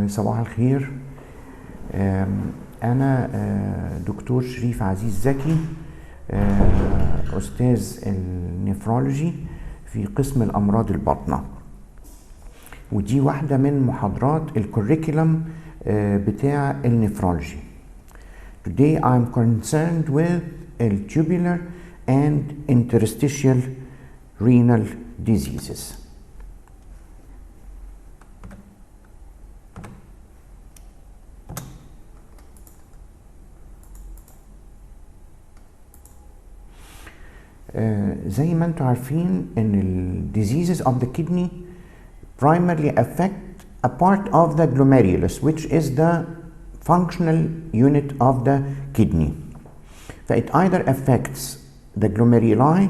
صباح الخير. أنا دكتور شريف عزيز زكي، أستاذ النفرولوجي في قسم الأمراض الباطنة، ودي واحدة من محاضرات الكوريكولم بتاع النفرولوجي. Today I'm concerned with tubular and interstitial renal diseases. زي ما انتم عارفين ان ال diseases of the kidney primarily affect a part of the glomerulus, which is the functional unit of the kidney. So it either affects the glomeruli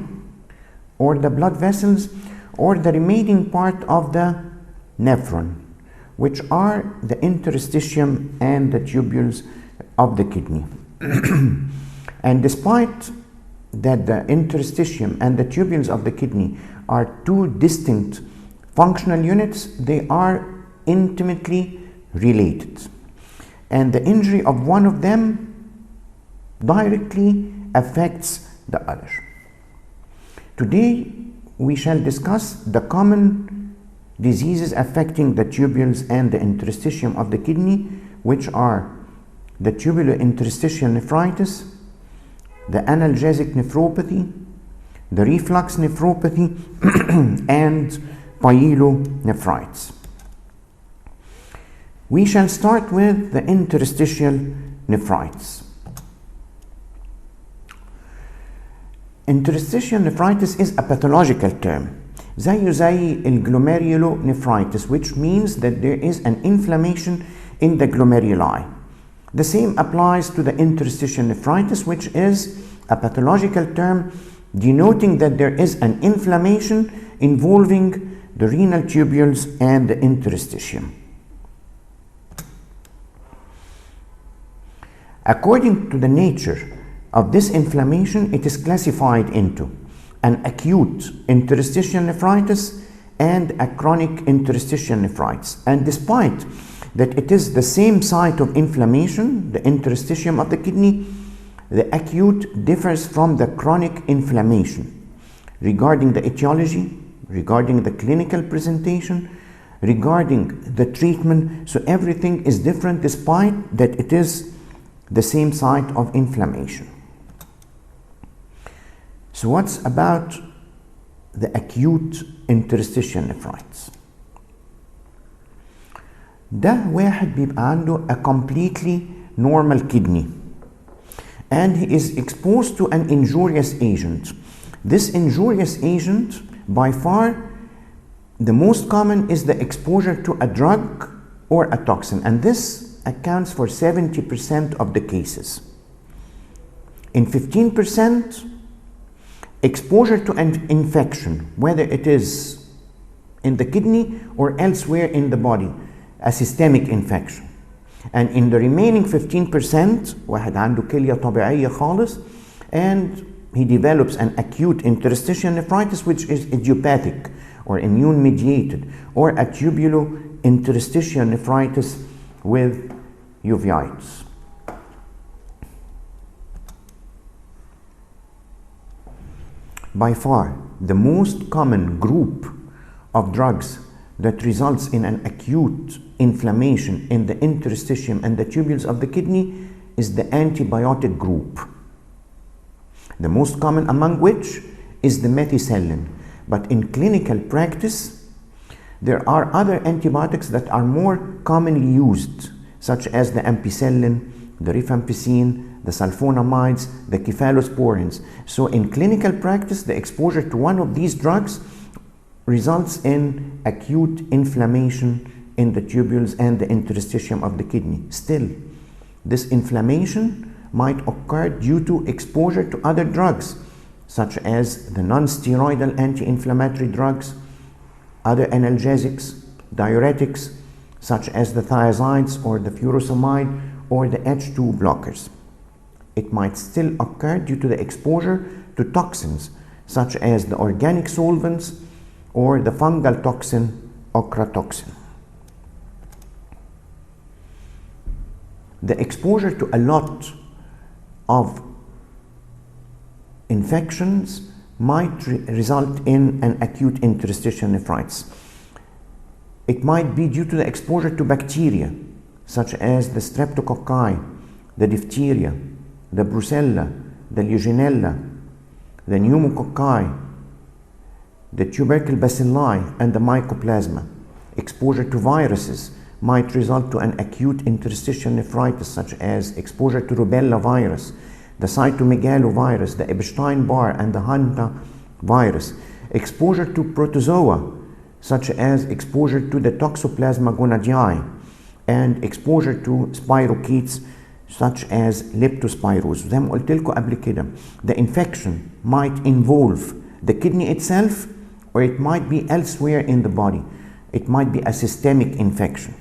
or the blood vessels or the remaining part of the nephron, which are the interstitium and the tubules of the kidney. And despite that the interstitium and the tubules of the kidney are two distinct functional units, they are intimately related, and the injury of one of them directly affects the other. Today we shall discuss the common diseases affecting the tubules and the interstitium of the kidney, which are the tubulointerstitial nephritis, the analgesic nephropathy, the reflux nephropathy, and pyelonephritis. We shall start with the interstitial nephritis. Interstitial nephritis is a pathological term, زي glomerulonephritis, which means that there is an inflammation in the glomeruli. The same applies to the interstitial nephritis, which is a pathological term denoting that there is an inflammation involving the renal tubules and the interstitium. According to the nature of this inflammation, it is classified into an acute interstitial nephritis and a chronic interstitial nephritis. And despite that it is the same site of inflammation, the interstitium of the kidney, the acute differs from the chronic inflammation regarding the etiology, regarding the clinical presentation, regarding the treatment. So everything is different despite that it is the same site of inflammation. So what's about the acute interstitial nephritis? ده واحد بيبقى عنده a completely normal kidney and he is exposed to an injurious agent. This injurious agent, by far the most common, is the exposure to a drug or a toxin, and this accounts for 70% of the cases. In 15%, exposure to an infection, whether it is in the kidney or elsewhere in the body, a systemic infection. And in the remaining 15%, واحد عنده كلية طبيعية خالص and he develops an acute interstitial nephritis, which is idiopathic or immune mediated, or a tubulointerstitial nephritis with uveitis. By far the most common group of drugs that results in an acute inflammation in the interstitium and the tubules of the kidney is the antibiotic group, the most common among which is the methicillin. But in clinical practice there are other antibiotics that are more commonly used, such as the ampicillin, the rifampicin, the sulfonamides, the cephalosporins. So in clinical practice, the exposure to one of these drugs results in acute inflammation in the tubules and the interstitium of the kidney. Still, this inflammation might occur due to exposure to other drugs, such as the non-steroidal anti-inflammatory drugs, other analgesics, diuretics, such as the thiazides or the furosemide or the H2 blockers. It might still occur due to the exposure to toxins, such as the organic solvents or the fungal toxin ochratoxin. the exposure to a lot of infections might result in an acute interstitial nephritis. It might be due to the exposure to bacteria such as the streptococci, the diphtheria, the brucella, the legionella, the pneumococci, the tubercle bacilli, and the mycoplasma. Exposure to viruses might result to an acute interstitial nephritis, such as exposure to rubella virus, the cytomegalovirus, the Epstein-Barr, and the hantavirus. Exposure to protozoa, such as exposure to the Toxoplasma gonadii, and exposure to spirochetes such as leptospirosis. زي ما قلت لكم قبل كده, the infection might involve the kidney itself, or it might be elsewhere in the body. It might be a systemic infection,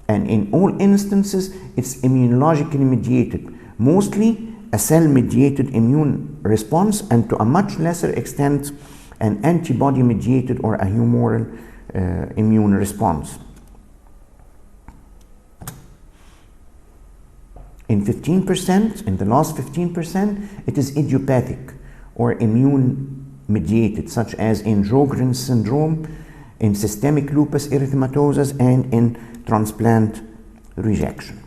and in all instances it's immunologically mediated, mostly a cell-mediated immune response, and to a much lesser extent an antibody-mediated or a humoral immune response. In 15%, in the last 15%, it is idiopathic or immune-mediated, such as in Sjogren's syndrome, in systemic lupus erythematosus, and in transplant rejection.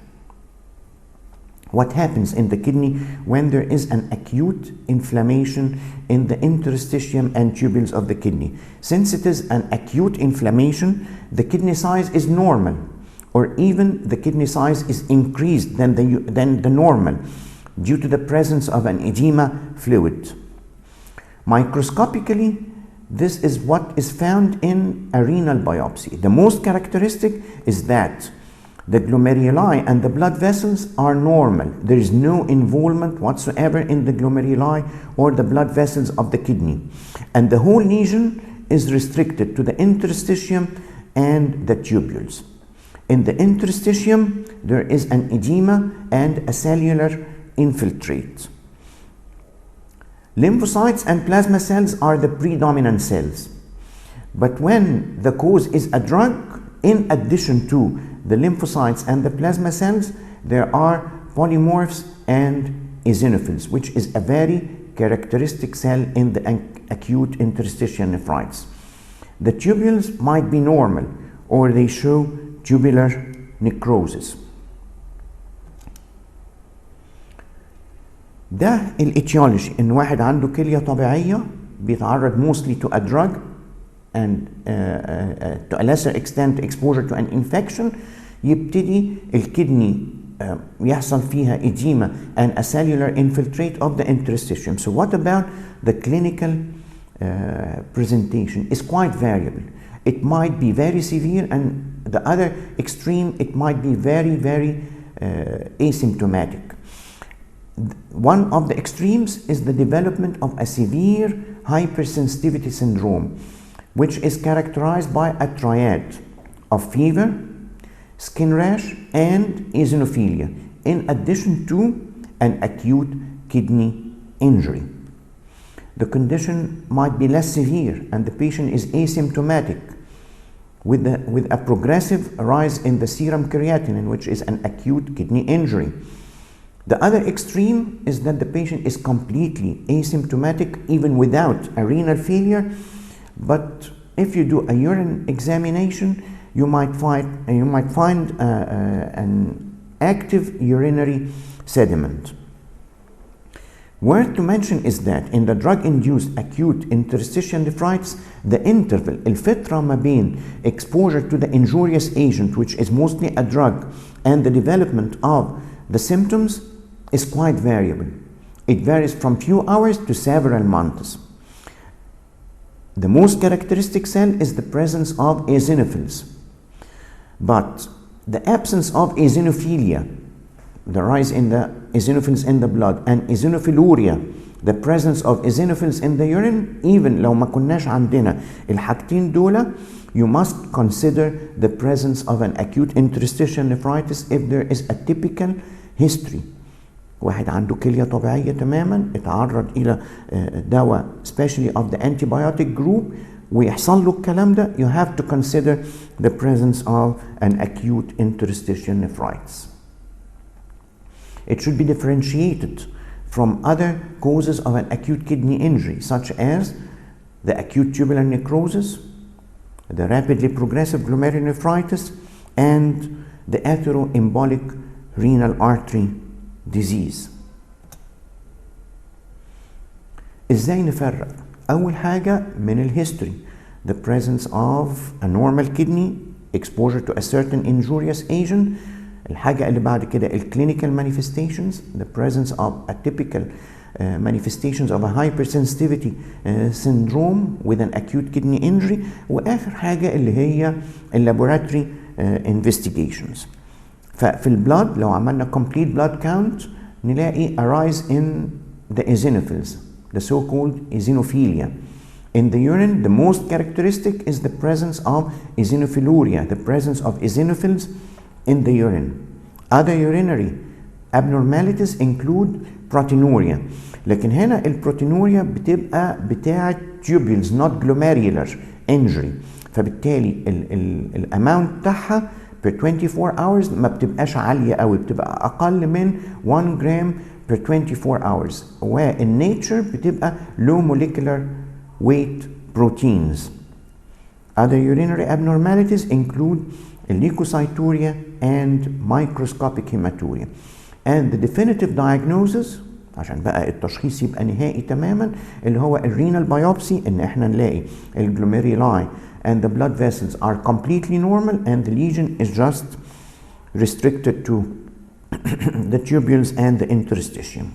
What happens in the kidney when there is an acute inflammation in the interstitium and tubules of the kidney? Since it is an acute inflammation, the kidney size is normal, or even the kidney size is increased than the normal due to the presence of an edema fluid. Microscopically, this is what is found in a renal biopsy. The most characteristic is that the glomeruli and the blood vessels are normal. There is no involvement whatsoever in the glomeruli or the blood vessels of the kidney. And the whole lesion is restricted to the interstitium and the tubules. In the interstitium, there is an edema and a cellular infiltrate. Lymphocytes and plasma cells are the predominant cells. But when the cause is a drug, in addition to the lymphocytes and the plasma cells, there are polymorphs and eosinophils, which is a very characteristic cell in the acute interstitial nephritis. The tubules might be normal, or they show tubular necrosis. ده الاتيولوجي ان واحد عنده كليه طبيعيه بيتعرض mostly to a drug and to a lesser extent exposure to an infection, يبتدي الكدني يحصل فيها edema and a cellular infiltrate of the interstitium. So what about the clinical presentation? Is quite variable. It might be very severe, and the other extreme, it might be very, very asymptomatic. One of the extremes is the development of a severe hypersensitivity syndrome, which is characterized by a triad of fever, skin rash, and eosinophilia, in addition to an acute kidney injury. The condition might be less severe, and the patient is asymptomatic, with a progressive rise in the serum creatinine, which is an acute kidney injury. The other extreme is that the patient is completely asymptomatic even without a renal failure, but if you do a urine examination, you might find an active urinary sediment. Worth to mention is that in the drug-induced acute interstitial nephritis, the interval, الفترة ما بين exposure to the injurious agent, which is mostly a drug, and the development of the symptoms is quite variable. It varies from few hours to several months. The most characteristic cell is the presence of eosinophils, but the absence of eosinophilia, the rise in the eosinophils in the blood, and eosinophiluria, the presence of eosinophils in the urine, even لو ما كناش عندنا الحاجتين دول, you must consider the presence of an acute interstitial nephritis if there is a typical history. واحد عنده كلية طبيعية تماما اتعرض إلى دواء especially of the antibiotic group ويحصل له الكلام ده, you have to consider the presence of an acute interstitial nephritis. It should be differentiated from other causes of an acute kidney injury, such as the acute tubular necrosis, the rapidly progressive glomerulonephritis, and the atherosclerotic renal artery disease. ازاي نفرق؟ أول حاجة من الهيستوري، the presence of a normal kidney, exposure to a certain injurious agent. الحاجة اللي بعد كده clinical manifestations, the presence of atypical manifestations of a hypersensitivity syndrome with an acute kidney injury. وآخر حاجة اللي هي laboratory investigations. ففي البلاد لو عملنا complete blood count نلاقي a rise in the eosinophils, the so-called eosinophilia. In the urine, the most characteristic is the presence of eosinophiluria, the presence of eosinophils in the urine. Other urinary abnormalities include proteinuria. لكن هنا البروتينوريا بتبقى بتاعة tubules not glomerular injury. فبالتالي الاماونت بتاعها per 24 hours ما بتبقاش عالية قوي، بتبقى أقل من 1 جرام per 24 hours. والنيتشر بتبقى low molecular weight proteins. Other urinary abnormalities include leukocyturia and microscopic hematuria. And the definitive diagnosis عشان بقى التشخيص يبقى نهائي تماما اللي هو الرينال بايوبسي، ان احنا نلاقي الجلوميرولاي and the blood vessels are completely normal and the lesion is just restricted to the tubules and the interstitium.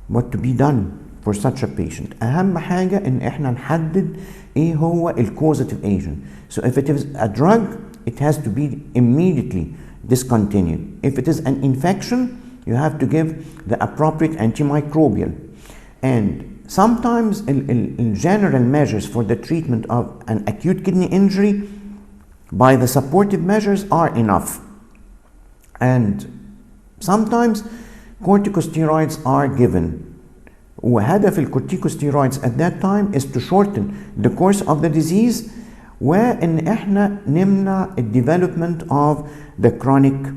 What to be done for such a patient؟ أهم حاجة إن إحنا نحدد إيه هو causative agent. So if it is a drug, it has to be immediately discontinued. If it is an infection, you have to give the appropriate antimicrobial. And sometimes general measures for the treatment of an acute kidney injury by the supportive measures are enough. And sometimes corticosteroids are given. وهدف الكورتيكوستيرويدز at that time is to shorten the course of the disease وإن إحنا نمنع the development of the chronic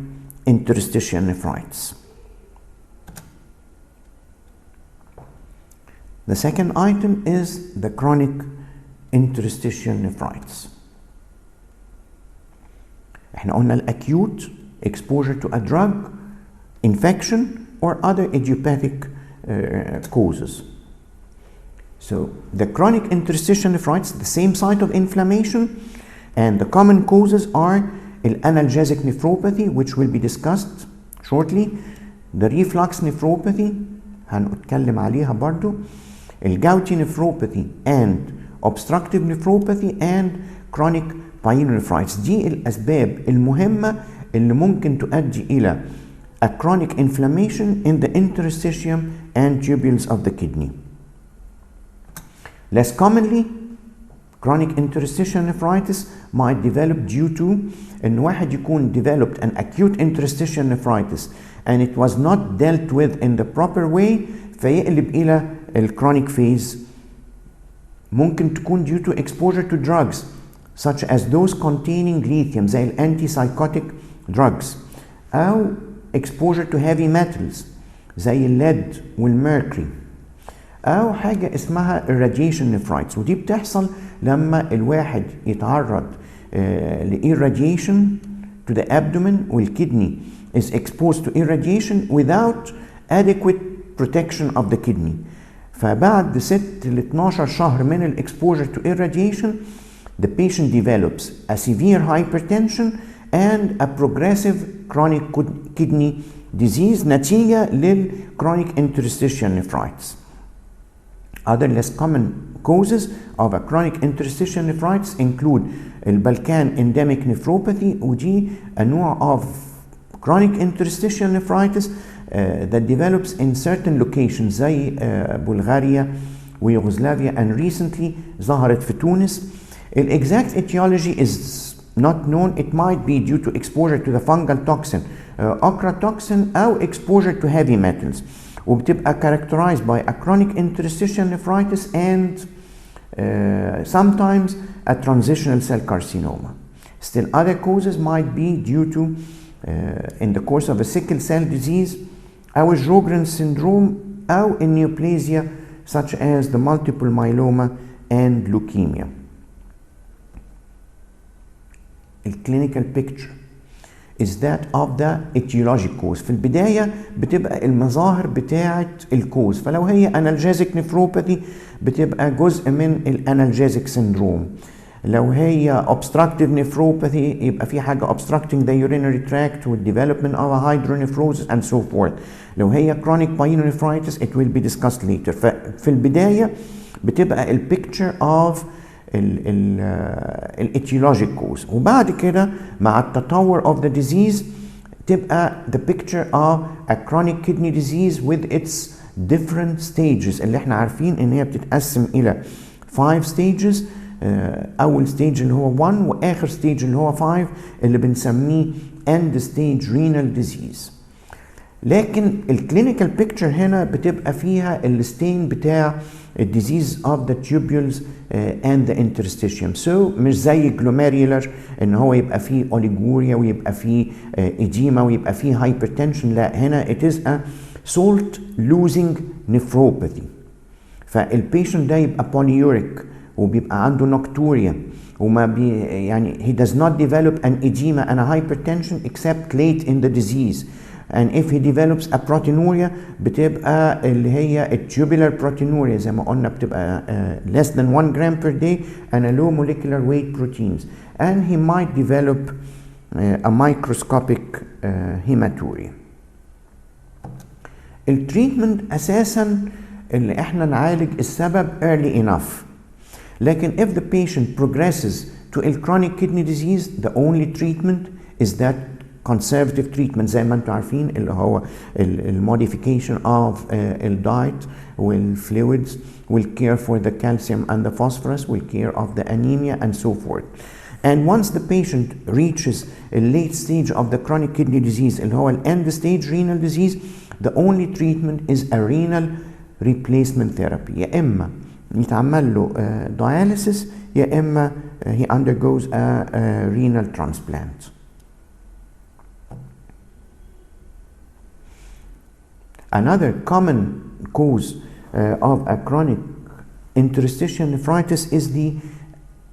interstitial nephritis. The second item is the chronic interstitial nephritis. احنا قلنا الacute exposure to a drug, infection or other idiopathic causes. So the chronic interstitial nephritis, the same site of inflammation, and the common causes are analgesic nephropathy, which will be discussed shortly, the reflux nephropathy هنتكلم عليها برضو, الgouty nephropathy and obstructive nephropathy and chronic pyelonephritis. دي الأسباب المهمة اللي ممكن تؤدي إلى a chronic inflammation in the interstitium and tubules of the kidney. Less commonly, chronic interstitial nephritis might develop due to إن واحد يكون developed an acute interstitial nephritis and it was not dealt with in the proper way فيقلب إلى chronic phase. ممكن تكون due to exposure to drugs such as those containing lithium زي antipsychotic drugs أو exposure to heavy metals زي الليد والميركوري أو حاجة اسمها irradiation nephritis ودي بتحصل لما الواحد يتعرض irradiation to the abdomen والkidney is exposed to irradiation without adequate protection of the kidney. فبعد 6 ل 12 شهر من exposure to irradiation the patient develops a severe hypertension and a progressive chronic kidney disease نتيجة للchronic interstitial nephritis. Other less common causes of a chronic interstitial nephritis include البلكان endemic nephropathy ودي a نوع of chronic interstitial nephritis that develops in certain locations زي بلغاريا ويوغوسلافيا and recently ظهرت في تونس. The exact etiology is not known. It might be due to exposure to the fungal toxin ochratoxin أو exposure to heavy metals وبتبقى characterized by a chronic interstitial nephritis and sometimes a transitional cell carcinoma. Still other causes might be due to in the course of a sickle cell disease أو Sjogren's syndrome أو neoplasia such as the multiple myeloma and leukemia. The clinical picture is that of the etiologic cause. في البداية بتبقى المظاهر بتاعة الكوز، فلو هي analgesic nephropathy بتبقى جزء من الانالجيزيك syndrome. لو هي obstructive nephropathy يبقى في حاجة obstructing the urinary tract with development of a hydronephrosis and so forth. لو هي chronic pyelonephritis it will be discussed later. ففي البداية بتبقى البيكتشر of الاتيولوجيك كوز، وبعد كده مع التطور of the disease تبقى the picture of a chronic kidney disease with its different stages اللي احنا عارفين ان هي بتتقسم الى 5 stages. اول ستيج اللي هو 1 واخر ستيج اللي هو 5 اللي بنسميه end stage renal disease. لكن الكلينيكال بيكتشر هنا بتبقى فيها الستين بتاع الديزيز of the tubules and the interstitium. So مش زي glomerular ان هو يبقى فيه اوليجوريا ويبقى فيه edema ويبقى فيه hypertension. لا، هنا it is a salt losing nephropathy. فالبيشنت ده يبقى polyuric وبيبقى عنده نوكتوريا وما يعني he does not develop an edema and a hypertension except late in the disease. And if he develops a proteinuria بتبقى اللي هي الtubular proteinuria زي ما قلنا بتبقى less than 1 gram per day and a low molecular weight proteins. And he might develop a microscopic hematuria. التريتمنت أساسا اللي احنا نعالج السبب early enough. لكن if the patient progresses to a chronic kidney disease the only treatment is that conservative treatment زي ما انتم عارفين اللي هو modification of diet والfluids will care for the calcium and the phosphorus will care of the anemia and so forth. And once the patient reaches a late stage of the chronic kidney disease اللي هو end stage renal disease the only treatment is a renal replacement therapy. يا إما يتعمل له dialysis يا إما he undergoes a renal transplant. Another common cause of a chronic interstitial nephritis is the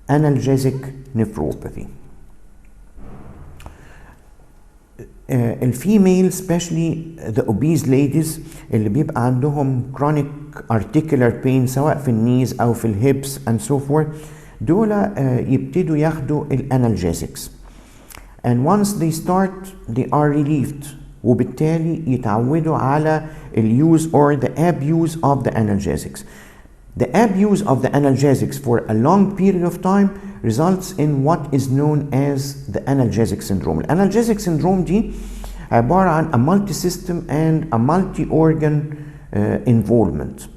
analgesic nephropathy. الفيميل especially the obese ladies اللي بيبقى عندهم chronic articular pain سواء في النيز أو في الهيبس and so forth دول يبتدوا ياخدوا الانالجيزكس. And once they start they are relieved وبالتالي يتعودوا على الuse or the abuse of the analgesics. The abuse of the analgesics for a long period of time results in what is known as the analgesic syndrome. الانالجيزيك syndrome دي عبارة عن a multi-system and a multi-organ involvement.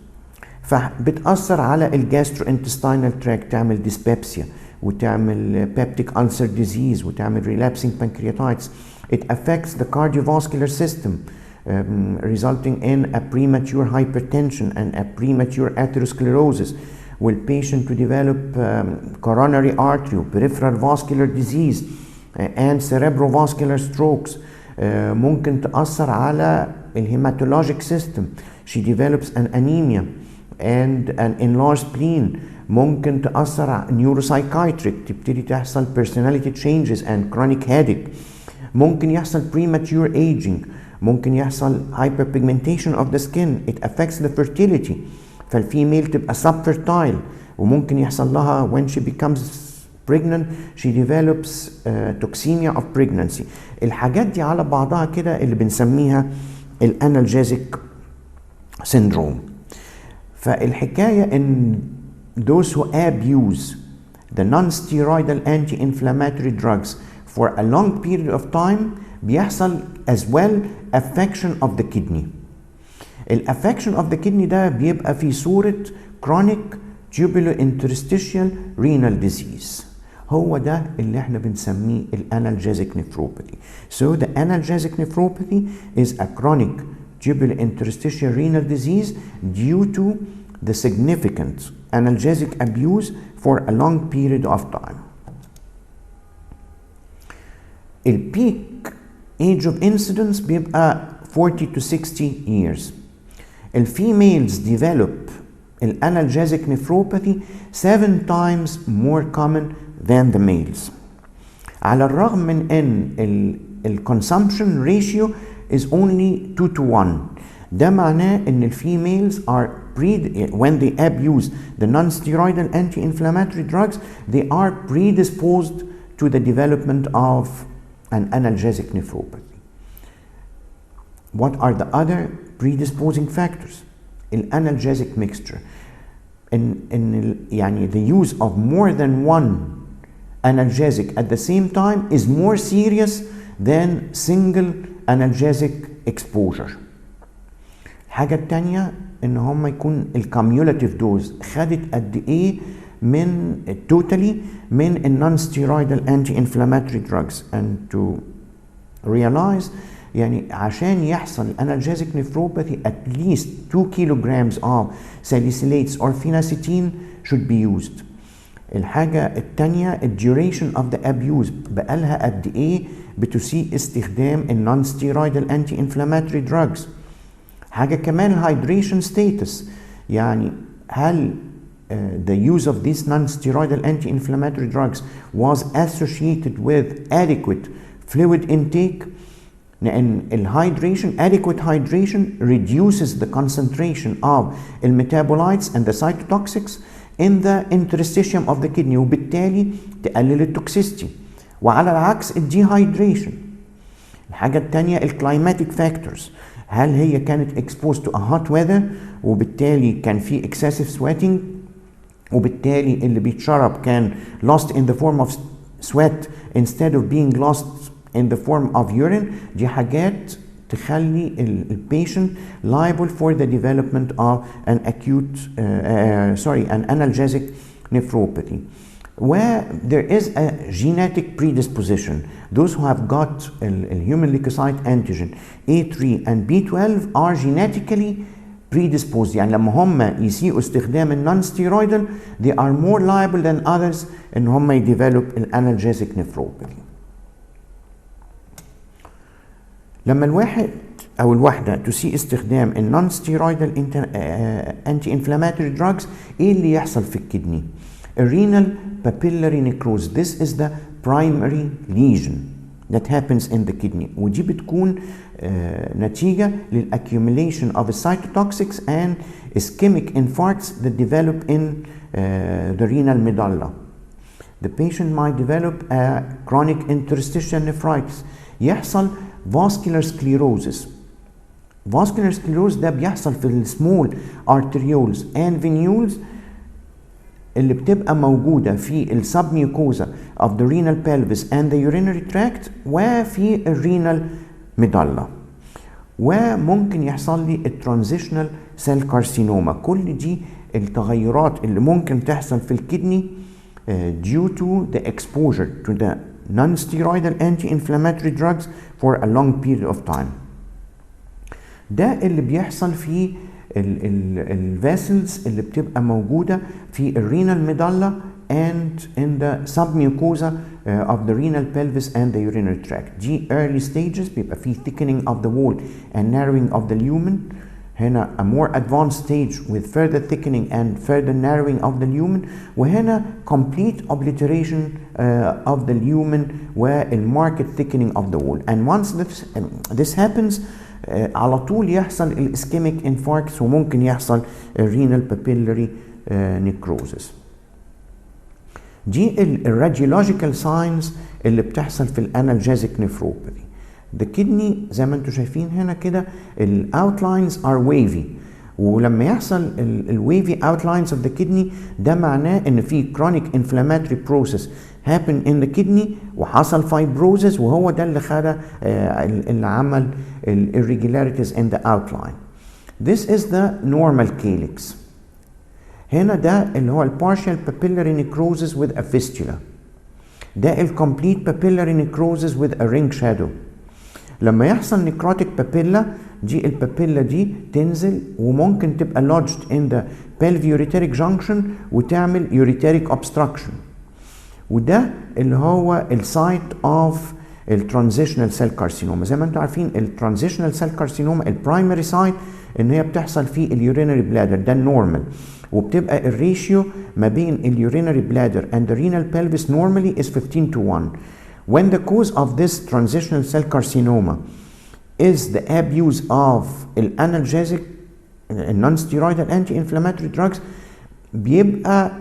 فبتأثر على الجاستروintestinal tract، تعمل dyspepsia وتعمل peptic ulcer disease وتعمل relapsing pancreatitis. It affects the cardiovascular system, resulting in a premature hypertension and a premature atherosclerosis. Will patient to develop coronary artery, peripheral vascular disease, and cerebrovascular strokes. ممكن تأثر على الهيماتولوجيك system. She develops an anemia and an enlarged spleen. ممكن تأثر على neuropsychiatric، تبتدي تحصل personality changes and chronic headache. ممكن يحصل premature aging، ممكن يحصل hyperpigmentation of the skin. It affects the fertility. فالفيميل تبقى subfertile وممكن يحصل لها when she becomes pregnant she develops toxemia of pregnancy. الحاجات دي على بعضها كده اللي بنسميها الانالجيزيك syndrome. فالحكاية ان those who abuse the non-steroidal anti-inflammatory drugs for a long period of time بيحصل as well affection of the kidney. الافكشن of the kidney ده بيبقى في صورة chronic tubulointerstitial renal disease. هو ده اللي احنا بنسميه الانالجيزيك nephropathy. So the analgesic nephropathy is a chronic tubulointerstitial renal disease due to the significant analgesic abuse for a long period of time. البيك age of incidence بيبقى 40 to 60 years. الفيميلز develop الانالجيزيك nephropathy 7 times more common than the males. على الرغم من ان الconsumption ratio is only 2 to 1. ده معناه ان الفيميلز are when they abuse the non-steroidal anti-inflammatory drugs, they are predisposed to the development of an analgesic nephropathy. What are the other predisposing factors? Analgesic mixture. يعني the use of more than one analgesic at the same time is more serious than single analgesic exposure. الحاجة التانية ان هم يكون الكاميولاتيف دوز خدت قد ايه من توتالي من non-steroidal anti-inflammatory drugs, and to realize يعني عشان يحصل analgesic nephropathy at least 2 kilograms of salicylates or phenacetin should be used. الحاجة التانية duration of the abuse بقالها قد ايه بتسيء استخدام non-steroidal anti-inflammatory drugs. حاجة كمان hydration status، يعني هل the use of these non-steroidal anti-inflammatory drugs was associated with adequate fluid intake. لأن adequate hydration reduces the concentration of metabolites and the cytotoxics in the interstitium of the kidney، وبالتالي تقلل التوكسيستي. وعلى العكس dehydration. الحاجة التانية climatic factors، هل هي كانت exposed to a hot weather وبالتالي كان في excessive sweating وبالتالي اللي بيتشرب كان lost in the form of sweat instead of being lost in the form of urine. دي حاجات تخلي patient liable for the development of an an analgesic nephropathy. Where there is a genetic predisposition, those who have got human leukocyte antigen A3 and B12 are genetically predisposed. يعني لما هم يسيئوا استخدام non-steroidal they are more liable than others ان هم develop analgesic nephropathy. لما الواحد أو الواحدة تسيء استخدام non-steroidal anti-inflammatory drugs إيه اللي يحصل في الكدني؟ renal papillary necrosis. This is the primary lesion that happens in the kidney، ودي بتكون نتيجة للaccumulation of cytotoxics and ischemic infarcts that develop in the renal medulla. The patient might develop a chronic interstitial nephritis. يحصل vascular sclerosis. Vascular sclerosis ده بيحصل في small arterioles and venules اللي بتبقى موجودة في submucosa of the renal pelvis and the urinary tract وفي الrenal medulla. وممكن يحصل لي transitional cell carcinoma. كل دي التغيرات اللي ممكن تحصل في الكدني due to the exposure to the non-steroidal anti-inflammatory drugs for a long period of time. ده اللي بيحصل في الفاسلز اللي بتبقى موجودة في الرينال ميدالا and in the submucosa of the renal pelvis and the urinary tract. دي early stages بيبقى في thickening of the wall and narrowing of the lumen. هنا a more advanced stage with further thickening and further narrowing of the lumen. وهنا complete obliteration of the lumen والmarked thickening of the wall. And once this happens على طول يحصل الاسكيميك انفاركتس وممكن يحصل الرينال بابيلاري نيكروزس. دي الراديولوجيكال ساينز اللي بتحصل في الانالجيزيك نيفروباثي. The kidney زي ما انتم شايفين هنا كده الاوتلاينز ار wavy، ولما يحصل الwavy outlines of the kidney ده معناه ان في chronic inflammatory process happen in the kidney وحصل fibrosis، وهو ده اللي خلى اللي عمل irregularities in the outline. This is the normal calyx. هنا ده اللي هو partial papillary necrosis with a fistula. ده complete papillary necrosis with a ring shadow. لما يحصل necrotic papilla دي البابيلا دي تنزل وممكن تبقى lodged in the pelviureteric junction وتعمل ureteric obstruction، وده اللي هو السايت of الترانزيشنال سيل كارسينوما. زي ما انتم عارفين الترانزيشنال سيل كارسينوما البرايمري سايت ان هي بتحصل في اليورينري بلادر، ده النورمال، وبتبقى الريشيو ما بين اليورينري بلادر and the renal pelvis normally is 15:1. When the cause of this transitional cell carcinoma is the abuse of analgesic non-steroidal anti-inflammatory drugs بيبقى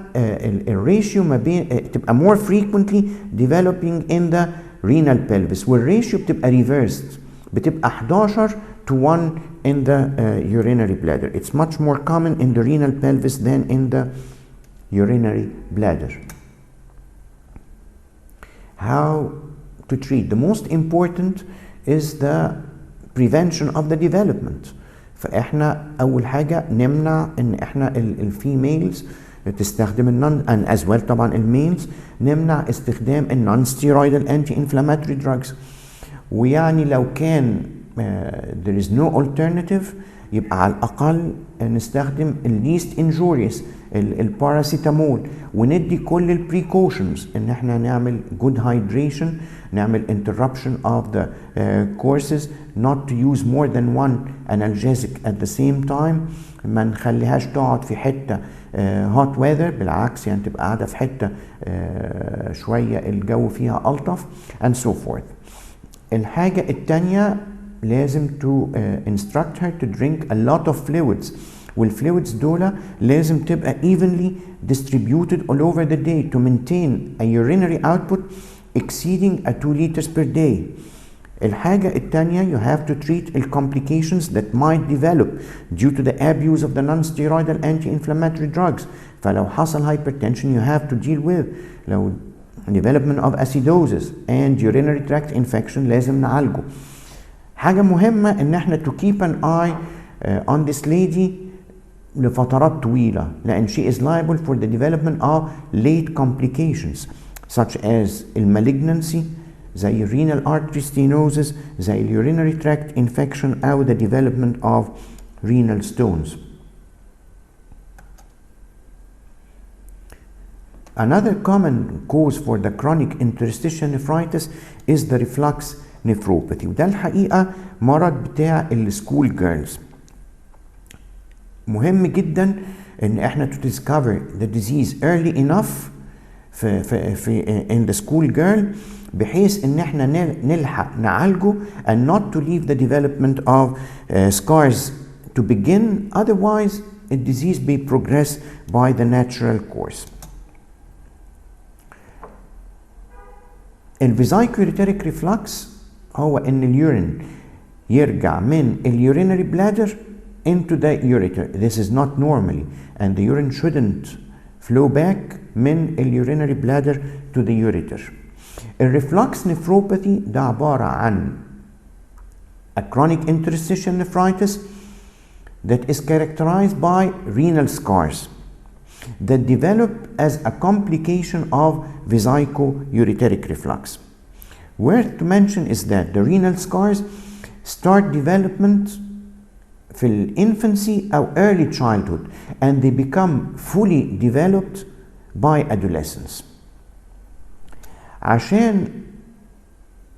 الريشيو ما بين تبقى more frequently developing in the renal pelvis، والريشيو بتبقى reversed، بتبقى 11:1 in the urinary bladder. It's much more common in the renal pelvis than in the urinary bladder. How to treat? The most important is the prevention of the development. فاحنا اول حاجه نمنع ان احنا الفيميلز تستخدم النون and as well طبعا الميلز نمنع استخدام النون ستيرويدال انتي انفلاماتوري دراجز. ويعني لو كان there is no alternative يبقى على الاقل نستخدم least injurious الباراسيتامول، وندي كل البريكوشنز ان احنا نعمل good hydration، نعمل interruption of the courses، not to use more than one analgesic at the same time، ما نخليهاش تقعد في حته hot weather، بالعكس يعني تبقى قاعده في حته شويه الجو فيها الطف and so forth. الحاجه الثانيه لازم to instruct her to drink a lot of fluids، والفلويدز دول لازم تبقى evenly distributed all over the day to maintain a urinary output exceeding 2 liters per day. الحاجة التانية you have to treat the complications that might develop due to the abuse of the non-steroidal anti-inflammatory drugs. فلو حصل hypertension you have to deal with، لو development of acidosis and urinary tract infection لازم نعالجه. حاجة مهمة ان احنا to keep an eye on this lady لفترات طويلة، لأن she is liable for the development of late complications such as malignancy زي renal artery stenosis زي urinary tract infection أو the development of renal stones. Another common cause for the chronic interstitial nephritis is the reflux nephropathy، وده الحقيقة مرض بتاع السكول جيرلز. مهم جدا ان احنا to discover the disease early enough في in the school girl بحيث ان احنا نلحق نعالجه and not to leave the development of scars to begin, otherwise the disease may progress by the natural course. الفيزايكوريتيريك ريفلكس هو ان اليورين يرجع من اليورينري بلادر into the ureter. This is not normally, and the urine shouldn't flow back من urinary bladder to the ureter. الريفلكس نفروباثي ده عبارة عن a chronic interstitial nephritis that is characterized by renal scars that develop as a complication of vesico-ureteric reflux. Worth to mention is that the renal scars start development في الانفانسي أو early childhood and they become fully developed by adolescence. عشان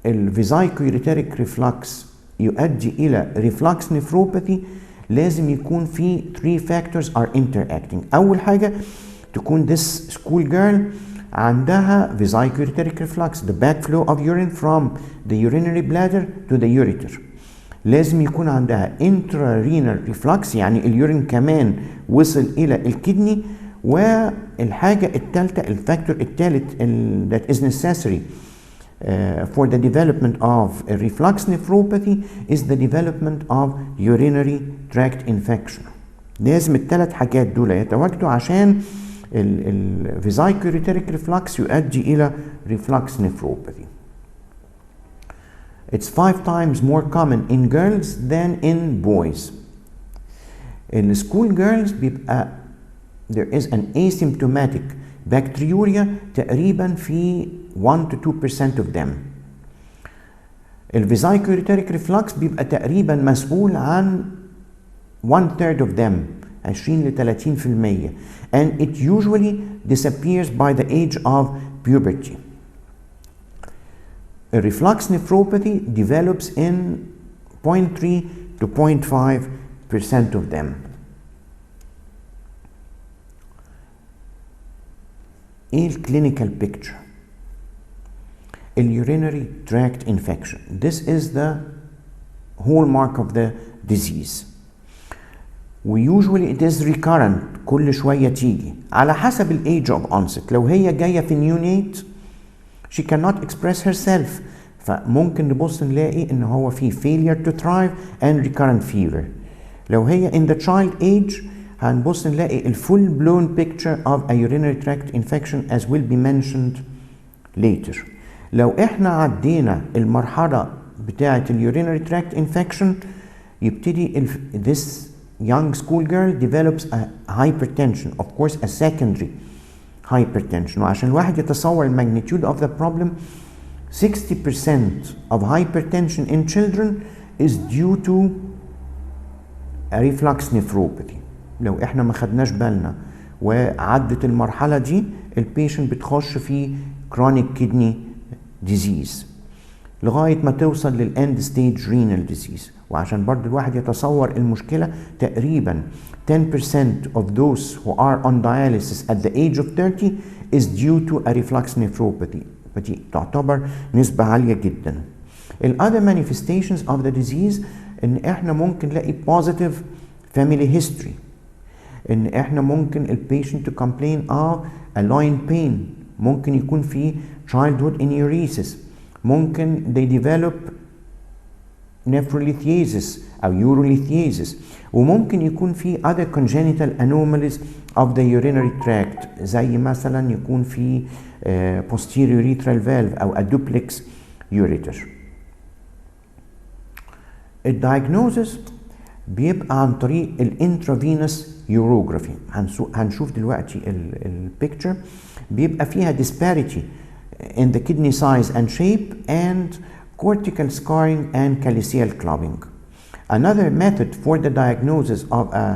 الفيزايكوريتيريك ريفلكس يؤدي إلى ريفلكس نفروباثي لازم يكون في 3 factors are interacting. أول حاجة تكون this school girl عندها vesicouriteric reflux, the backflow of urine from the urinary bladder to the ureter. لازم يكون عندها intrarenal reflux يعني اليورين كمان وصل إلى الكدني. والحاجة الثالثة الفاكتور الثالث that is necessary for the development of a reflux nephropathy is the development of urinary tract infection. لازم الثلاث حاجات دول يتواجدوا عشان الفيزايكوريتيريك ريفلكس يؤدي إلى reflux nephropathy. It's 5 times more common in girls than in boys. In school girls بيبقى there is an asymptomatic bacteriuria تقريبا في 1 to 2% of them. الفيزايكوريتيريك ريفلكس بيبقى تقريبا مسؤول عن 1/3 of them 20 ل 30%, and it usually disappears by the age of puberty. A reflux nephropathy develops in 0.3 to 0.5% of them. ايه الكلينيكال picture؟ urinary tract infection. This is the hallmark of the disease. Usually it is recurrent، كل شوية تيجي على حسب ال age of onset. لو هي جاية في neonate she cannot express herself، فممكن نبص نلاقي ان هو في failure to thrive and recurrent fever. لو هي in the child age هنبص نلاقي ال full blown picture of a urinary tract infection as will be mentioned later. لو احنا عدينا المرحلة بتاعة ال urinary tract infection يبتدي this young school girl develops a hypertension, of course a secondary hypertension. وعشان الواحد يتصور magnitude of the problem 60% of hypertension in children is due to a reflux nephropathy. لو احنا ما خدناش بالنا وعدت المرحلة دي البيشنت بتخش في chronic kidney disease لغاية ما توصل للend stage renal disease. وعشان برضو الواحد يتصور المشكلة تقريبا 10% of those who are on dialysis at the age of 30 is due to a reflux nephropathy. فدي تعتبر نسبة عالية جدا. ال other manifestations of the disease ان احنا ممكن نلاقي positive family history، ان احنا ممكن البيشنت to complain of a loin pain، ممكن يكون في childhood enuresis، ممكن they develop nephrolithiasis أو urolithiasis، وممكن يكون في other congenital anomalies of the urinary tract زي مثلا يكون في posterior urethral valve أو a duplex ureter. الدايجنوزس بيبقى عن طريق الانترافينوس يوروجرافي. هنشوف دلوقتي البيكتشر بيبقى فيها disparity in the kidney size and shape and cortical scarring and calyceal clubbing. Another method for the diagnosis of a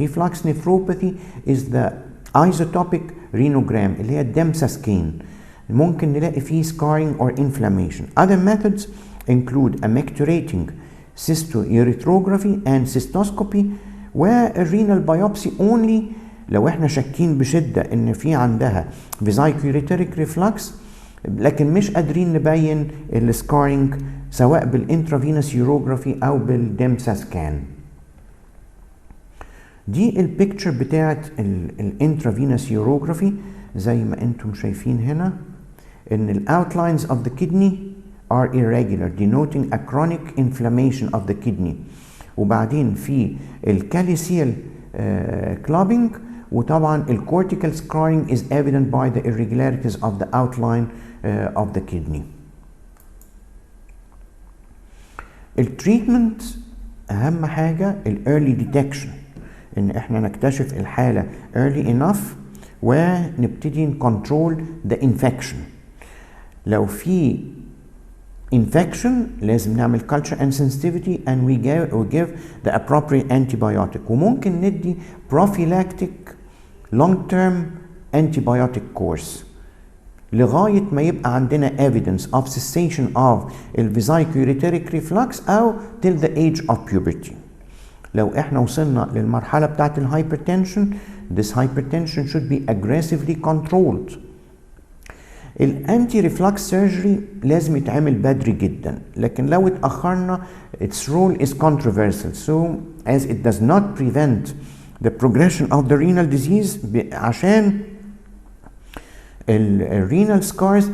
reflux nephropathy is the isotopic renogram اللي هي الدمسا سكين. ممكن نلاقي فيه scarring or inflammation. Other methods include a micturating cystourethropy and cystoscopy والrenal biopsy only لو احنا شاكين بشدة ان في عندها vesicoureteric reflux لكن مش قادرين نبين السكارينج سواء بالانترافينوس يوروجرافي او بالدمسا سكان. دي البيكتشر بتاعت الانترافينوس يوروجرافي زي ما انتم شايفين هنا ان الاوتلاينز of the kidney are irregular denoting a chronic inflammation of the kidney. وبعدين في الكاليسيال clubbing وطبعا الcortical scarring is evident by the irregularities of the outline of the kidney. التريتمنت اهم حاجه early detection، ان احنا نكتشف الحاله early enough ونبتدي نكنترول the infection. لو في infection لازم نعمل culture and sensitivity and we give the appropriate antibiotic، وممكن ندي prophylactic long term antibiotic course لغاية ما يبقى عندنا evidence of cessation of vesicoureteric reflux أو till the age of puberty. لو احنا وصلنا للمرحلة بتاعت الhypertension this hypertension should be aggressively controlled. الانتي ريفلكس سيرجري لازم يتعمل بدري جدا، لكن لو اتأخرنا its role is controversial so as it does not prevent the progression of the renal disease عشان الrenal scars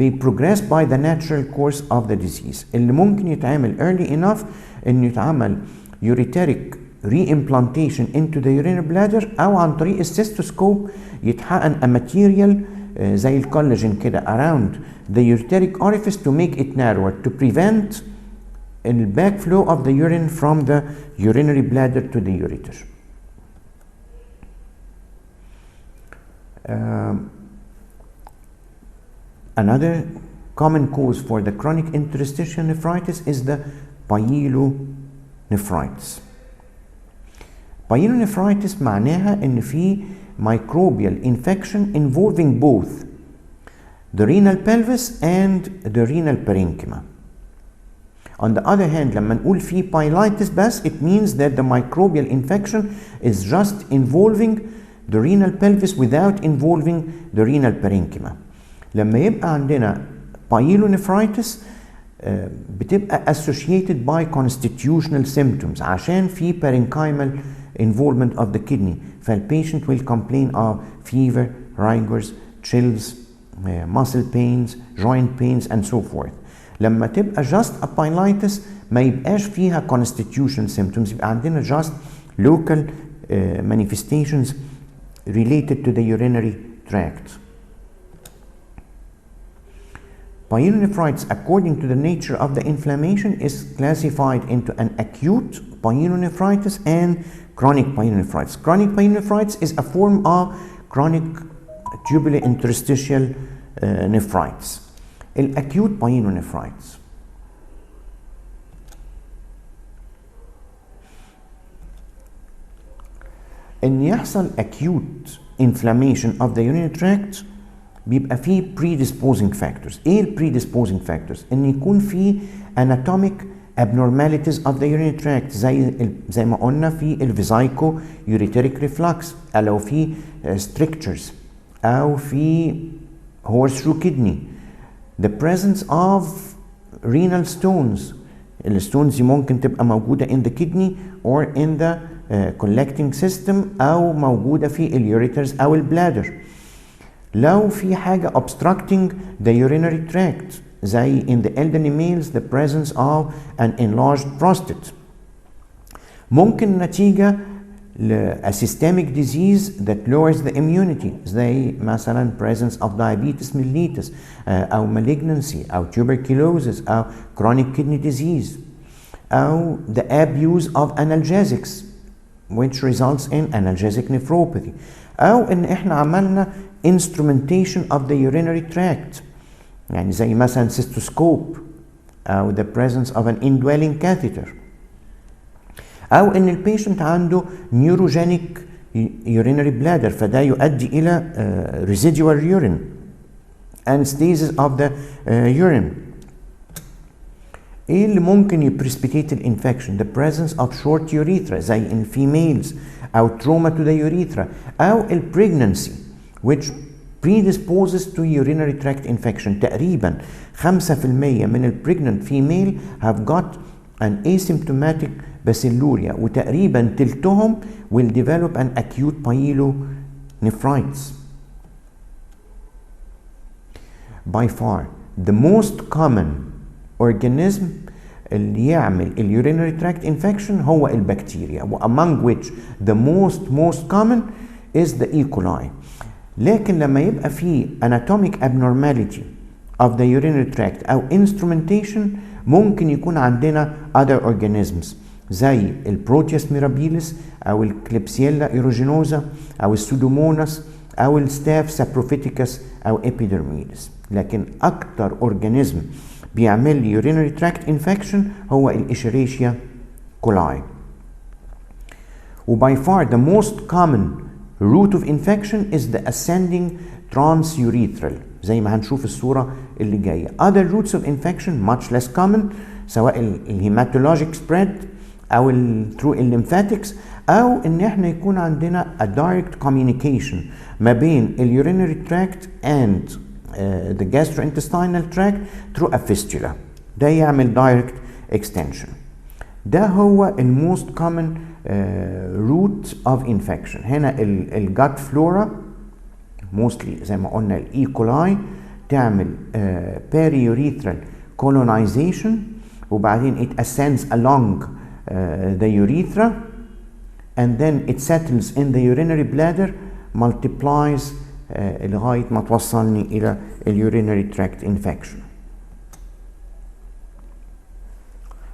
be progressed by the natural course of the disease. اللي ممكن يتعمل early enough انه يتعمل ureteric reimplantation into the urinary bladder او عن طريق السيستوسكوب يتحقن a material زي الكولاجين كده around the ureteric orifice to make it narrower to prevent the backflow of the urine from the urinary bladder to the ureter. Another common cause for the chronic interstitial nephritis is the pyelonephritis. Pyelonephritis معناها ان في microbial infection involving both the renal pelvis and the renal parenchyma. On the other hand, لما نقول في pyelitis بس, it means that the microbial infection is just involving the renal pelvis without involving the renal parenchyma. لما يبقى عندنا pyelonephritis بتبقى associated by constitutional symptoms عشان في parenchymal involvement of the kidney. فالpatient will complain of fever, rigors, chills, muscle pains, joint pains and so forth. لما تبقى just a pyelitis ما يبقاش فيها constitutional symptoms, يبقى عندنا just local manifestations related to the urinary tract. Pyelonephritis, according to the nature of the inflammation, is classified into an acute pyelonephritis and chronic pyelonephritis. Chronic pyelonephritis is a form of chronic tubular interstitial nephritis. الacute pyelonephritis ان يحصل acute inflammation of the urinary tract بيبقى فيه predisposing factors. ايه ال predisposing factors؟ ان يكون فيه anatomic abnormalities of the urinary tract زي ما قلنا في الفيزايكو ureteric reflux، او لو في strictures، او في horseshoe kidney. The presence of renal stones. الستونز دي ممكن تبقى موجودة in the kidney or in the collecting system أو موجودة في اليوريترز أو البلادر. لو في حاجة obstructing the urinary tract زي in the elderly males the presence of an enlarged prostate. ممكن نتيجة a systemic disease that lowers the immunity زي مثلا presence of diabetes mellitus أو malignancy أو tuberculosis أو chronic kidney disease أو the abuse of analgesics which results in analgesic nephropathy أو إن إحنا عملنا instrumentation of the urinary tract يعني زي مثلا cystoscope أو the presence of an indwelling catheter أو إن البيشنت عنده neurogenic urinary bladder فده يؤدي إلى residual urine and stasis of the urine. إيه اللي ممكن يبريسبيتيت الانفكشن؟ the presence of short urethra زي in females أو trauma to the urethra أو pregnancy which predisposes to urinary tract infection. تقريبا 5% من pregnant female have got an asymptomatic bacilluria وتقريبا تلتهم will develop an acute pyelonephritis. By far the most common organism اللي يعمل urinary tract infection هو البكتيريا among which the most common is the E. coli. لكن لما يبقى في anatomic abnormality of the urinary tract أو instrumentation ممكن يكون عندنا other organisms زي البروتيوس ميرابيلس أو الكليبسيلا ايروجينوزا أو السودوموناس أو الستاف سابروفيتيكس أو إبيدرميلس. لكن أكتر organism بيعمل لي urinary tract infection هو الإشيريشيا كولاي. وباي far the most common route of infection is the ascending transurethral زي ما هنشوف الصورة اللي جاية. Other routes of infection much less common سواء الهيماتولوجيك spread أو through الليمفاتكس أو إن إحنا يكون عندنا a direct communication ما بين urinary tract and the gastrointestinal tract through a fistula. ده يعمل direct extension. ده هو most common route of infection. هنا gut flora mostly زي ما قلنا E. coli تعمل periurethral colonization وبعدين it ascends along the urethra and then it settles in the urinary bladder, multiplies لغاية ما توصلني إلى urinary tract infection.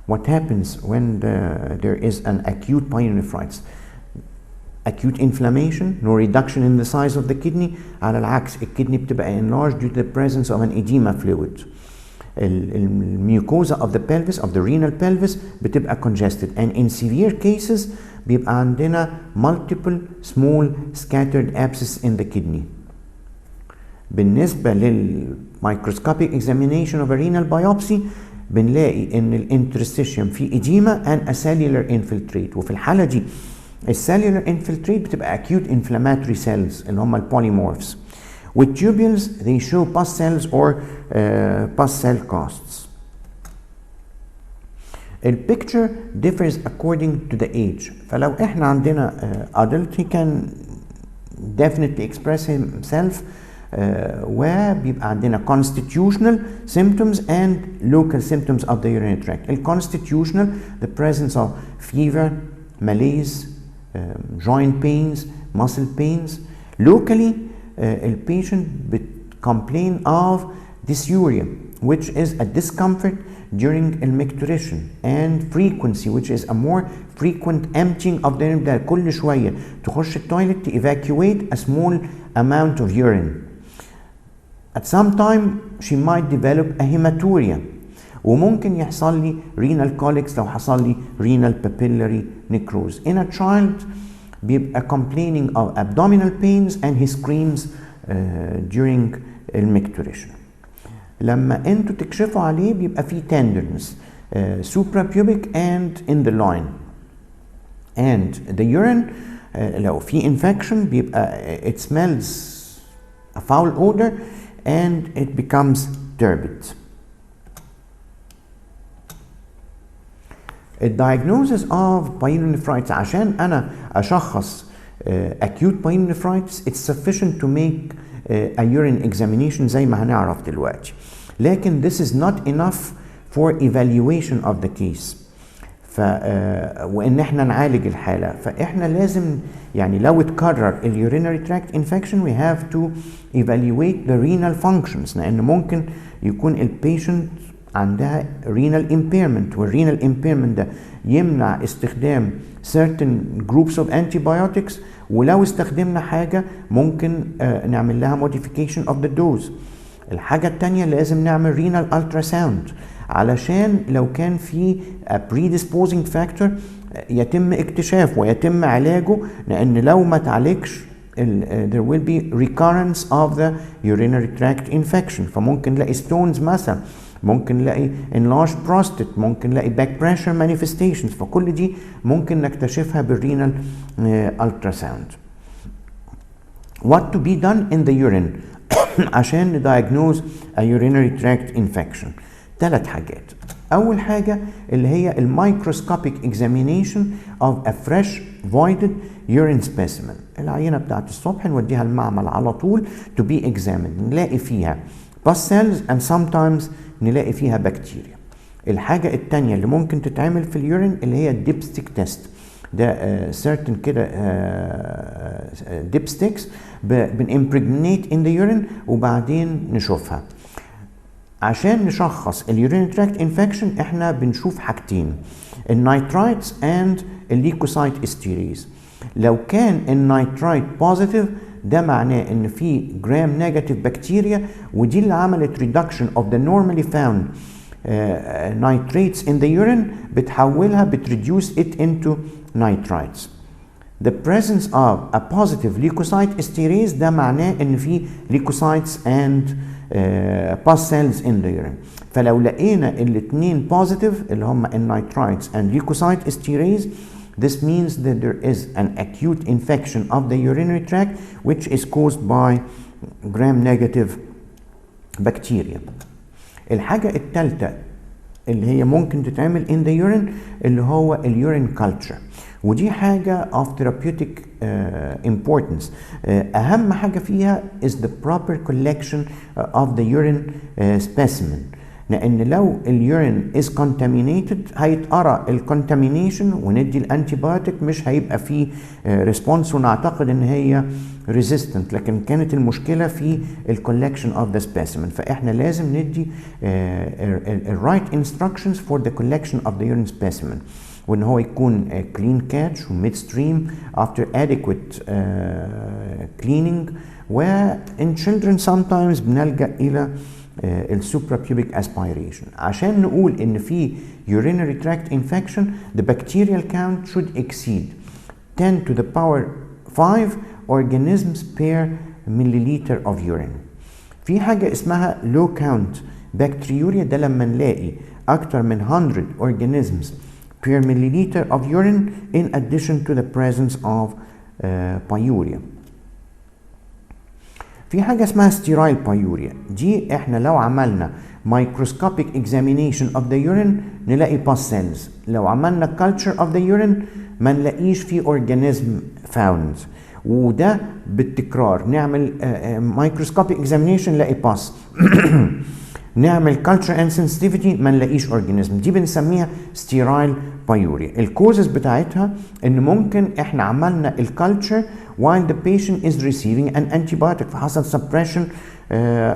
What happens when there is an acute pyelonephritis? Acute inflammation, no reduction in the size of the kidney. على العكس الكدني بتبقى enlarged due to the presence of an edema fluid. الميوكوزا of the pelvis, of the renal pelvis بتبقى congested and in severe cases بيبقى عندنا multiple small scattered abscess in the kidney. بالنسبة للميكروسكوبيك examination of a renal biopsy بنلاقي ان الانترستيشيوم فيه edema and a cellular infiltrate، وفي الحالة دي السيلولار infiltrate بتبقى acute inflammatory cells اللي هم البوليمورفز، والtubules they show pus cells or pus cell casts. البيكتشر differs according to the age. فلو احنا عندنا adult he can definitely express himself وبيبقى عندنا constitutional symptoms and local symptoms of the urinary tract. الconstitutional the presence of fever, malaise, joint pains, muscle pains. Locally the patient complain of dysuria, which is a discomfort during micturition, and frequency, which is a more frequent emptying of the urine. ده كل شوية تخش التويلت to evacuate a small amount of urine. At some time she might develop a hematuria، وممكن يحصل لي renal colics لو حصل لي renal papillary necrosis. In a child بيبقى complaining of abdominal pains and he screams during المicturition. لما انتوا تكشفوا عليه بيبقى فيه tenderness suprapubic and in the line. And the urine لو فيه infection بيبقى it smells a foul odor and it becomes turbid. الdiagnosis of pyelonephritis عشان أنا أشخص acute pyelonephritis it's sufficient to make a urine examination زي ما هنعرف دلوقتي، لكن this is not enough for evaluation of the case. وإن احنا نعالج الحالة فإحنا لازم يعني لو اتكرر urinary tract infection we have to evaluate the renal functions، لأن ممكن يكون البيشنت عندها renal impairment، والrenal impairment ده يمنع استخدام certain groups of antibiotics، ولو استخدمنا حاجة ممكن نعمل لها modification of the dose. الحاجة التانية لازم نعمل renal ultrasound علشان لو كان في predisposing factor يتم اكتشافه ويتم علاجه، لأن لو ما تعالجش there will be recurrence of the urinary tract infection. فممكن نلاقي stones مثلا، ممكن نلاقي enlarged prostate، ممكن نلاقي back pressure manifestations، فكل دي ممكن نكتشفها بالrenal ultrasound. What to be done in the urine عشان diagnose a urinary tract infection؟ 3 حاجات. أول حاجة اللي هي الميكروسكوبيك examination of a fresh voided urine specimen. العينة بتاعت الصبح نوديها المعمل على طول to be examined، نلاقي فيها pus cells and sometimes نلاقي فيها بكتيريا. الحاجة التانية اللي ممكن تتعمل في اليورين اللي هي الديبستيك تيست. ده certain كده ديبستيكس بنimpregnate in the urine وبعدين نشوفها. عشان نشخص اليورين تراكت انفكشن احنا بنشوف حاجتين، النيترايتس and الليكوسايت استيريز. لو كان النيترايت بوزيتيف ده معناه ان في جرام نيجاتيف بكتيريا، ودي اللي عملت reduction of the normally found nitrates in the urine بتحولها بتreduce it into nitrites. The presence of a positive leukocyte esterase ده معناه ان في leukocytes and pus cells in the urine. فلو لقينا الاثنين positive اللي هم النيترايتس and leukocyte esterase this means that there is an acute infection of the urinary tract which is caused by gram-negative bacteria. الحاجة الثالثة اللي هي ممكن تتعمل in the urine اللي هو اليورين culture، ودي حاجة of therapeutic importance. أهم حاجة فيها is the proper collection of the urine specimen، لأن لو اليورين is contaminated هيتقرأ الcontamination وندي الانتيبيوتيك مش هيبقى فيه response ونعتقد إن هي resistant، لكن كانت المشكلة في collection of the specimen. فإحنا لازم ندي right instructions for the collection of the urine specimen، وإن هو يكون clean catch و midstream after adequate cleaning. و in children sometimes بنلجأ إلى الsuprapubic aspiration. عشان نقول إن في urinary tract infection the bacterial count should exceed 10 to the power 5 organisms per milliliter of urine. في حاجة اسمها low count bacteriuria، ده لما نلاقي أكتر من 100 organisms per milliliter of urine in addition to the presence of pyuria. في حاجة اسمها sterile pyuria، دي احنا لو عملنا microscopic examination of the urine نلاقي pus cells، لو عملنا culture of the urine ما نلاقيش فيه organism found، وده بالتكرار. نعمل microscopic examination نلاقي pus نعمل culture and sensitivity ما نلاقيش organism، دي بنسميها sterile pyuria. الكوزز بتاعتها ان ممكن احنا عملنا الكالتشر while the patient is receiving an antibiotic فحصل suppression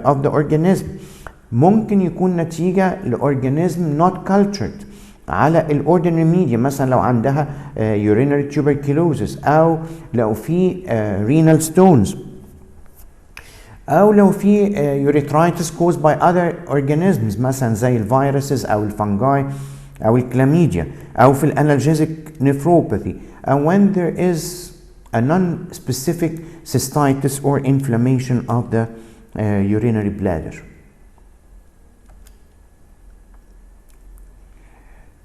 of the organism. ممكن يكون نتيجة لأورجانيزم not cultured على الاوردينري ميديا، مثلا لو عندها urinary tuberculosis، او لو في renal stones، او لو في urethritis caused by other organisms مثلا زي الفيروسز او الفنجاي او الكلاميديا، او في الانالجيزيك nephropathy، او when there is a non-specific cystitis or inflammation of the urinary bladder.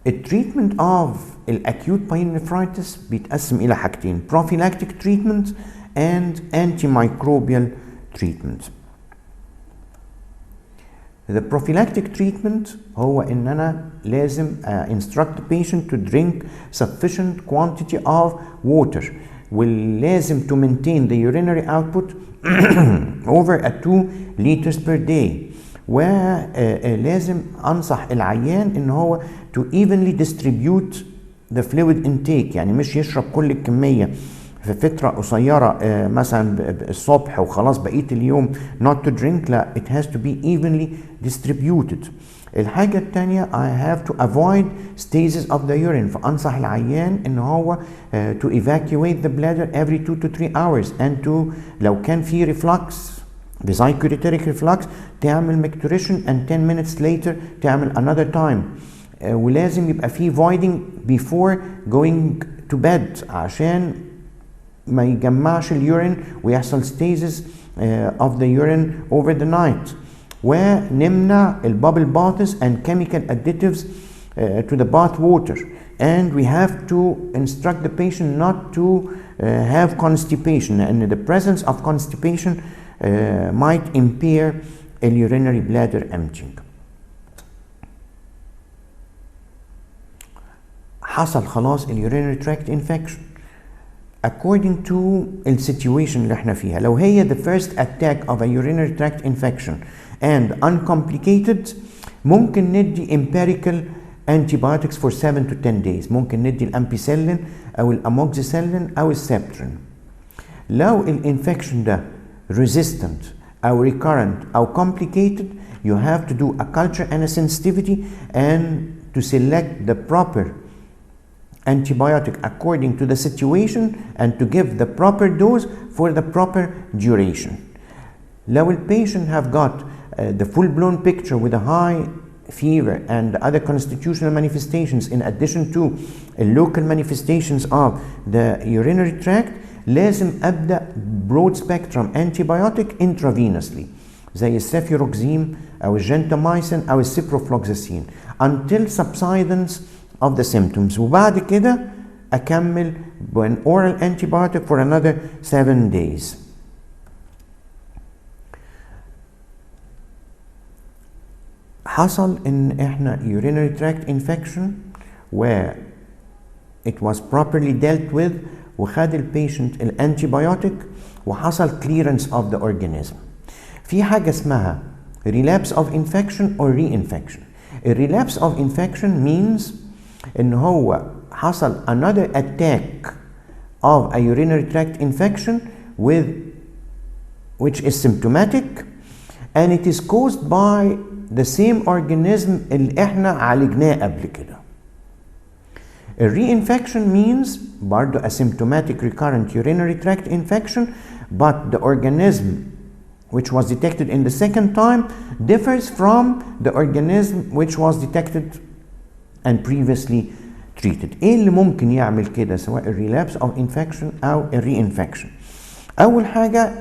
التريتمنت of الأكيوت pyelonephritis بيتقسم إلى حاجتين: prophylactic treatment and antimicrobial treatment. The prophylactic treatment هو إن أنا لازم instruct the patient to drink sufficient quantity of water، ولازم to maintain the urinary output over 2 liters per day. ولازم أنصح العيان إن هو to evenly distribute the fluid intake، يعني مش يشرب كل الكمية في فترة قصيرة مثلا الصبح وخلاص بقية اليوم not to drink، لا، it has to be evenly distributed. الحاجة التانية I have to avoid stasis of the urine، فأنصح العيان إن هو to evacuate the bladder every 2 to 3 hours and to لو كان في reflux vesicoureteric reflux تعمل micturition and 10 minutes later تعمل another time. ولازم يبقى فيه voiding before going to bed عشان ما يجمعش اليورين ويحصل stasis of the urine over the night. ونمنع البابل baths and chemical additives to the bath water. And we have to instruct the patient not to have constipation, and the presence of constipation might impair a urinary bladder emptying. حصل خلاص urinary tract infection. According to the situation اللي احنا فيها، لو هي the first attack of a urinary tract infection and uncomplicated ممكن ندي empirical antibiotics for 7 to 10 days. ممكن ندي الامبيسيلين او الاموكسيسيلين او السبترين. لو الانفكشن ده resistant او recurrent او complicated you have to do a culture and a sensitivity and to select the proper antibiotic according to the situation and to give the proper dose for the proper duration. لو patient have got the full-blown picture with a high fever and other constitutional manifestations in addition to local manifestations of the urinary tract لازم أبدأ broad spectrum antibiotic intravenously زي السيفيروكزيم أو الجنتاميسين أو السيبروفلوكساسين until subsidence of the symptoms. وبعد كده أكمل an oral antibiotic for another 7 days. حصل إن إحنا urinary tract infection where it was properly dealt with وخد البيشنت الانتيبيوتيك وحصل clearance of the organism. في حاجة اسمها relapse of infection or reinfection. relapse of infection means إن هو حصل another attack of a urinary tract infection which is symptomatic and it is caused by the same organism اللي احنا عالجناه قبل كده. A reinfection means برضو asymptomatic recurrent urinary tract infection, but the organism which was detected in the second time differs from the organism which was detected and previously treated. ايه اللي ممكن يعمل كده سواء relapse of infection او reinfection؟ اول حاجة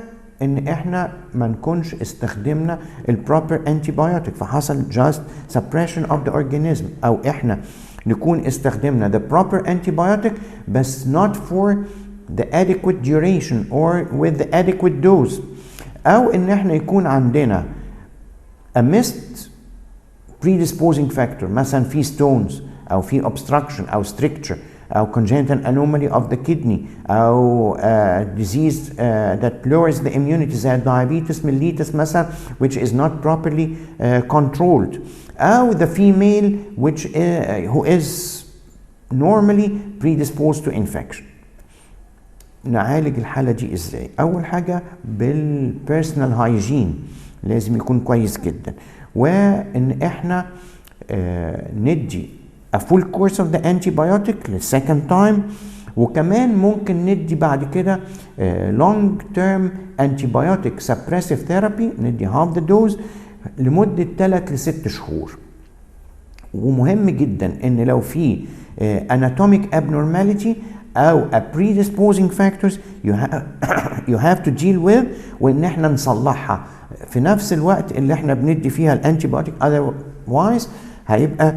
ان احنا ما نكونش استخدمنا البروبر antibiotic فحصل just suppression of the organism، او احنا نكون استخدمنا the proper antibiotic بس not for the adequate duration or with the adequate dose، او ان احنا يكون عندنا a missed predisposing factor، مثلا في stones او في obstruction او stricture او congenital anomaly of the kidney او disease that lowers the immunity زي diabetes mellitus مثلا which is not properly controlled، او the female which who is normally predisposed to infection. نعالج الحالة دي ازاي؟ اول حاجة بالبيرسونال هايجين لازم يكون كويس جدا، وان احنا ندي a full course of the antibiotic للسكند تايم، وكمان ممكن ندي بعد كده long term antibiotic suppressive therapy ندي half the dose لمدة 3 ل 6 شهور. ومهم جدا ان لو في anatomic abnormality او a predisposing factors you have to deal with، وان احنا نصلحها في نفس الوقت اللي احنا بندي فيها الانتيبيوتيك otherwise هيبقى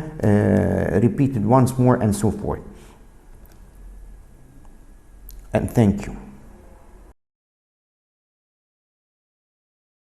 repeated once more and so forth. And thank you.